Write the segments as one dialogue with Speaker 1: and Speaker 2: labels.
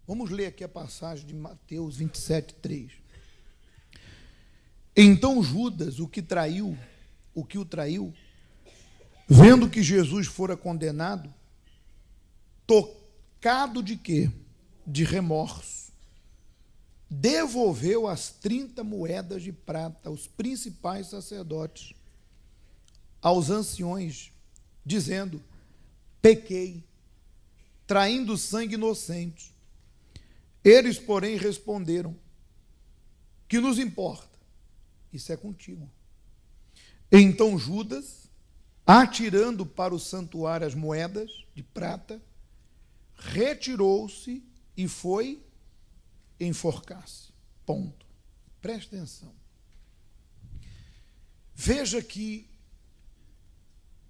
Speaker 1: Vamos ler aqui a passagem de Mateus 27, 3. Então Judas, o que o traiu, vendo que Jesus fora condenado, tocado de quê? De remorso, devolveu as 30 moedas de prata aos principais sacerdotes, aos anciões, dizendo: pequei, traindo sangue inocente. Eles, porém, responderam: que nos importa? Isso é contigo. Então Judas, atirando para o santuário as moedas de prata, retirou-se e foi enforcar-se. Ponto. Preste atenção. Veja que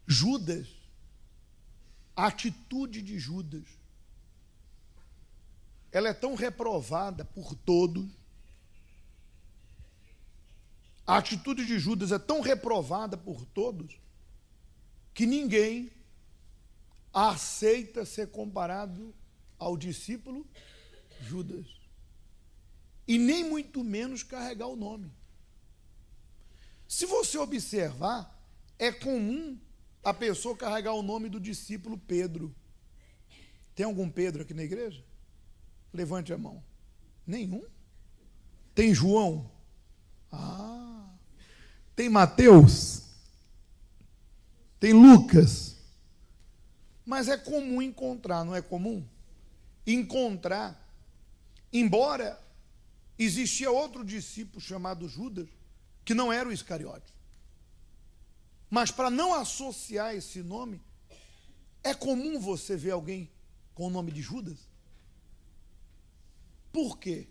Speaker 1: Judas, a atitude de Judas, ela é tão reprovada por todos. A atitude de Judas é tão reprovada por todos que ninguém aceita ser comparado ao discípulo Judas. E nem muito menos carregar o nome. Se você observar, é comum a pessoa carregar o nome do discípulo Pedro. Tem algum Pedro aqui na igreja? Levante a mão. Nenhum? Tem João? Tem Mateus? Tem Lucas? Mas é comum encontrar, não é comum? Encontrar, embora existia outro discípulo chamado Judas, que não era o Iscariote. Mas para não associar esse nome, é comum você ver alguém com o nome de Judas? Por quê?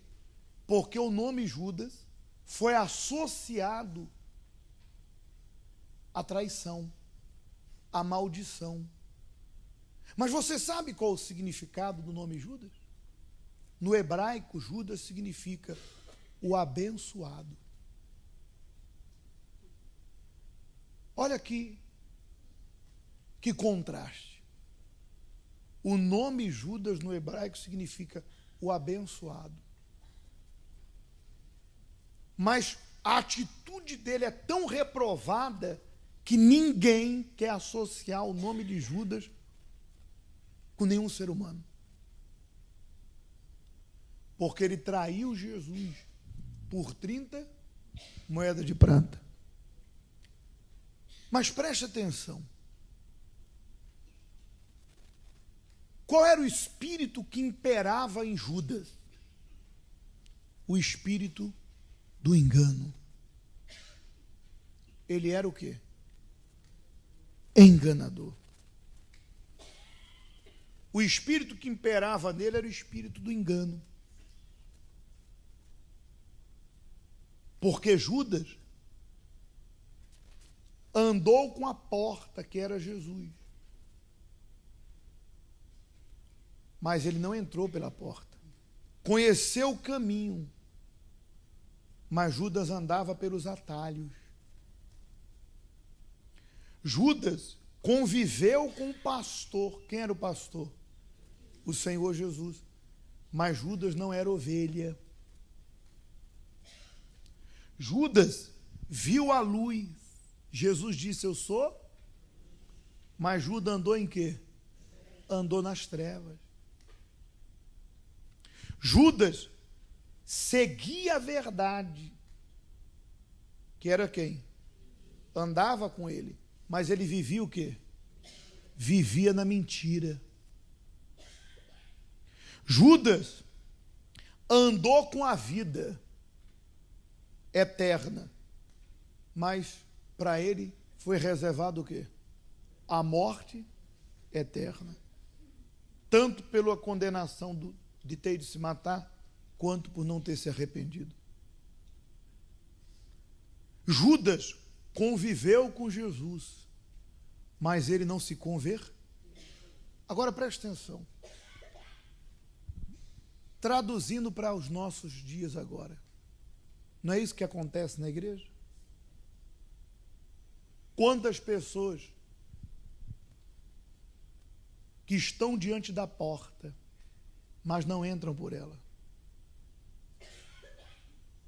Speaker 1: Porque o nome Judas foi associado à traição, à maldição. Mas você sabe qual o significado do nome Judas? No hebraico, Judas significa o abençoado. Olha aqui, que contraste. O nome Judas no hebraico significa o abençoado. Mas a atitude dele é tão reprovada que ninguém quer associar o nome de Judas com nenhum ser humano. Porque ele traiu Jesus por 30 moedas de prata. Mas preste atenção. Qual era o espírito que imperava em Judas? O espírito do engano. Ele era o quê? Enganador. O espírito que imperava nele era o espírito do engano. Porque Judas andou com a porta que era Jesus. Mas ele não entrou pela porta. Conheceu o caminho. Mas Judas andava pelos atalhos. Judas conviveu com o pastor. Quem era o pastor? O Senhor Jesus. Mas Judas não era ovelha. Judas viu a luz. Jesus disse: eu sou. Mas Judas andou em quê? Andou nas trevas. Judas seguia a verdade, que era quem? Andava com ele, mas ele vivia o quê? Vivia na mentira. Judas andou com a vida eterna, mas para ele foi reservado o quê? A morte eterna. Tanto pela condenação de ter de se matar, quanto por não ter se arrependido. Judas conviveu com Jesus, mas ele não se converteu. Agora preste atenção. Traduzindo para os nossos dias agora, não é isso que acontece na igreja? Quantas pessoas que estão diante da porta, mas não entram por ela.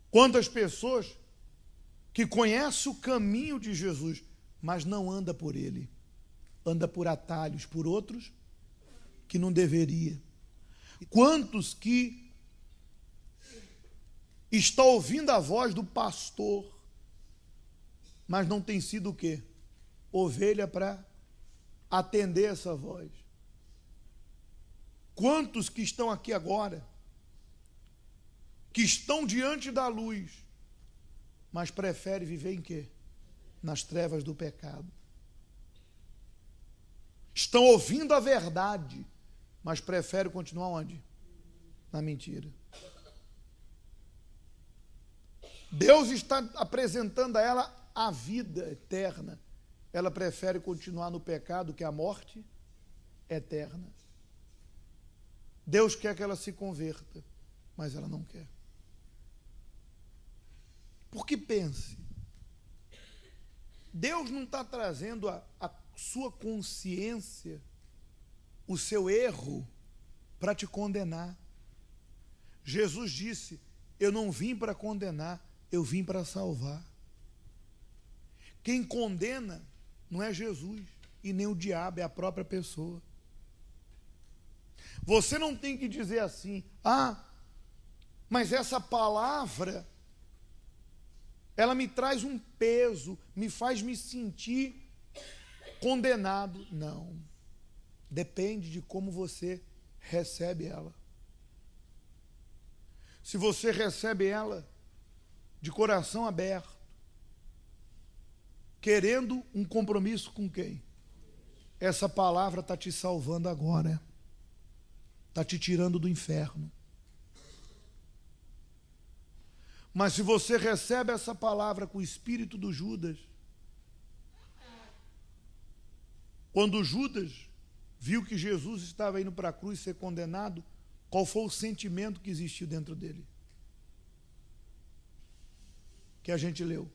Speaker 1: Quantas pessoas que conhecem o caminho de Jesus, mas não anda por ele, anda por atalhos, por outros que não deveria. Quantos que estão ouvindo a voz do pastor, mas não tem sido o quê? Ovelha para atender essa voz. Quantos que estão aqui agora, que estão diante da luz, mas preferem viver em quê? Nas trevas do pecado. Estão ouvindo a verdade, mas preferem continuar onde? Na mentira. Deus está apresentando a ela a vida eterna. Ela prefere continuar no pecado, que é a morte eterna. Deus quer que ela se converta, mas ela não quer. Porque pense, Deus não está trazendo a sua consciência, o seu erro, para te condenar. Jesus disse, eu não vim para condenar, eu vim para salvar. Quem condena não é Jesus e nem o diabo, é a própria pessoa. Você não tem que dizer assim, mas essa palavra, ela me traz um peso, me faz me sentir condenado. Não. Depende de como você recebe ela. Se você recebe ela de coração aberto, querendo um compromisso com quem? Essa palavra está te salvando agora. Está te tirando do inferno. Mas se você recebe essa palavra com o espírito do Judas, quando Judas viu que Jesus estava indo para a cruz ser condenado, qual foi o sentimento que existiu dentro dele? Que a gente leu.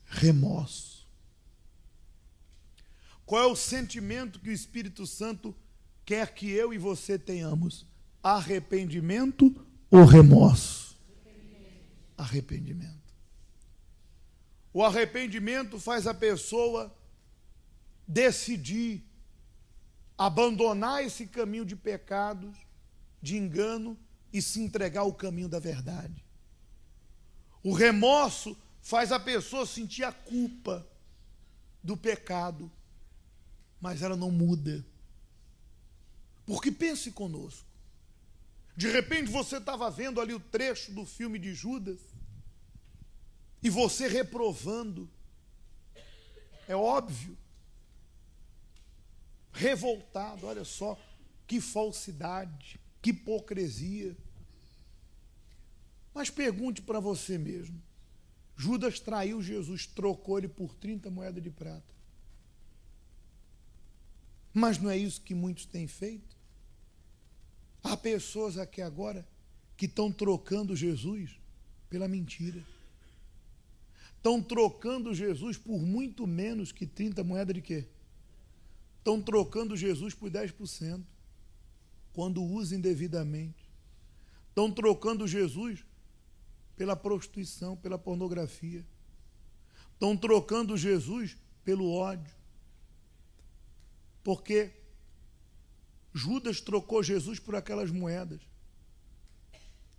Speaker 1: Remorso. Qual é o sentimento que o Espírito Santo quer que eu e você tenhamos? Arrependimento ou remorso? Arrependimento. O arrependimento faz a pessoa decidir abandonar esse caminho de pecados, de engano e se entregar ao caminho da verdade. O remorso faz a pessoa sentir a culpa do pecado, mas ela não muda. Porque pense conosco. De repente você estava vendo ali o trecho do filme de Judas e você reprovando. É óbvio. Revoltado, olha só, que falsidade, que hipocrisia. Mas pergunte para você mesmo. Judas traiu Jesus, trocou ele por 30 moedas de prata. Mas não é isso que muitos têm feito? Há pessoas aqui agora que estão trocando Jesus pela mentira. Estão trocando Jesus por muito menos que 30 moedas de quê? Estão trocando Jesus por 10%, quando usam indevidamente. Estão trocando Jesus pela prostituição, pela pornografia. Estão trocando Jesus pelo ódio. Porque Judas trocou Jesus por aquelas moedas.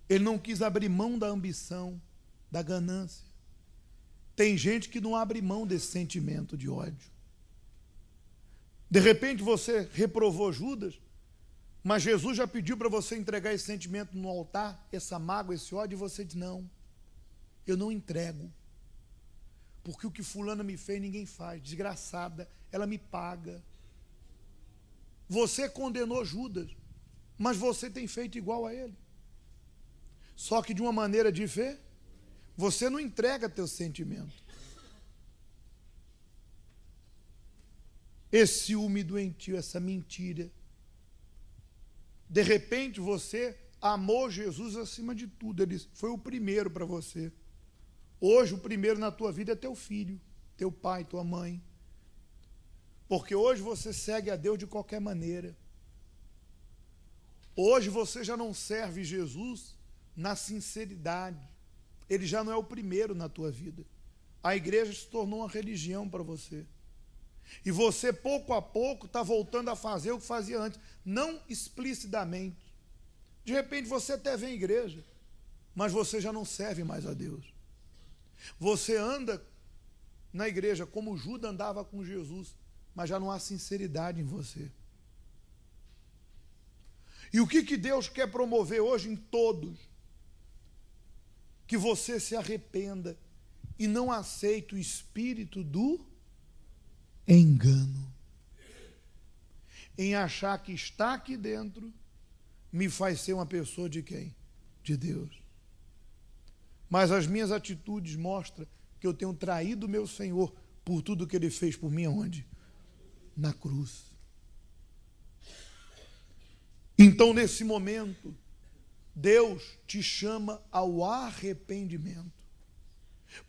Speaker 1: Ele não quis abrir mão da ambição, da ganância. Tem gente que não abre mão desse sentimento de ódio. De repente você reprovou Judas, mas Jesus já pediu para você entregar esse sentimento no altar, essa mágoa, esse ódio, e você diz, não, eu não entrego. Porque o que fulana me fez, ninguém faz. Desgraçada, ela me paga. Você condenou Judas, mas você tem feito igual a ele. Só que de uma maneira diferente. Você não entrega teu sentimento. Esse ciúme doentio, essa mentira. De repente você amou Jesus acima de tudo. Ele foi o primeiro para você. Hoje o primeiro na tua vida é teu filho, teu pai, tua mãe. Porque hoje você segue a Deus de qualquer maneira. Hoje você já não serve Jesus na sinceridade. Ele já não é o primeiro na tua vida. A igreja se tornou uma religião para você. E você, pouco a pouco, está voltando a fazer o que fazia antes. Não explicitamente. De repente você até vem à igreja, mas você já não serve mais a Deus. Você anda na igreja como Judas andava com Jesus, mas já não há sinceridade em você. E o que Deus quer promover hoje em todos? Que você se arrependa e não aceite o espírito do engano. Em achar que está aqui dentro me faz ser uma pessoa de quem? De Deus. Mas as minhas atitudes mostram que eu tenho traído o meu Senhor por tudo que Ele fez por mim aonde? Na cruz. Então, nesse momento, Deus te chama ao arrependimento.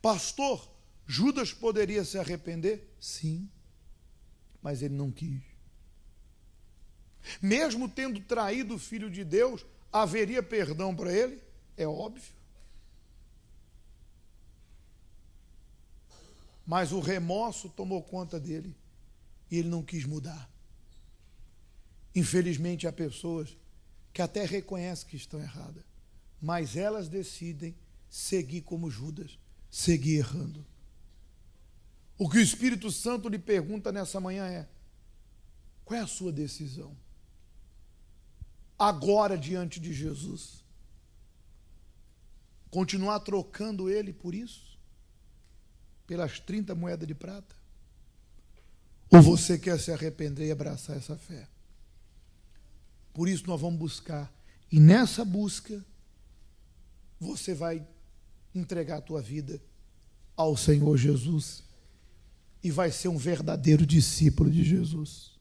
Speaker 1: Pastor, Judas poderia se arrepender? Sim, mas ele não quis. Mesmo tendo traído o Filho de Deus, haveria perdão para ele? É óbvio. Mas o remorso tomou conta dele e ele não quis mudar. Infelizmente, há pessoas que até reconhecem que estão erradas, mas elas decidem seguir como Judas, seguir errando. O que o Espírito Santo lhe pergunta nessa manhã é: qual é a sua decisão? Agora, diante de Jesus, continuar trocando Ele por isso? Pelas 30 moedas de prata? Ou você quer se arrepender e abraçar essa fé? Por isso nós vamos buscar. E nessa busca, você vai entregar a tua vida ao Senhor Jesus. E vai ser um verdadeiro discípulo de Jesus.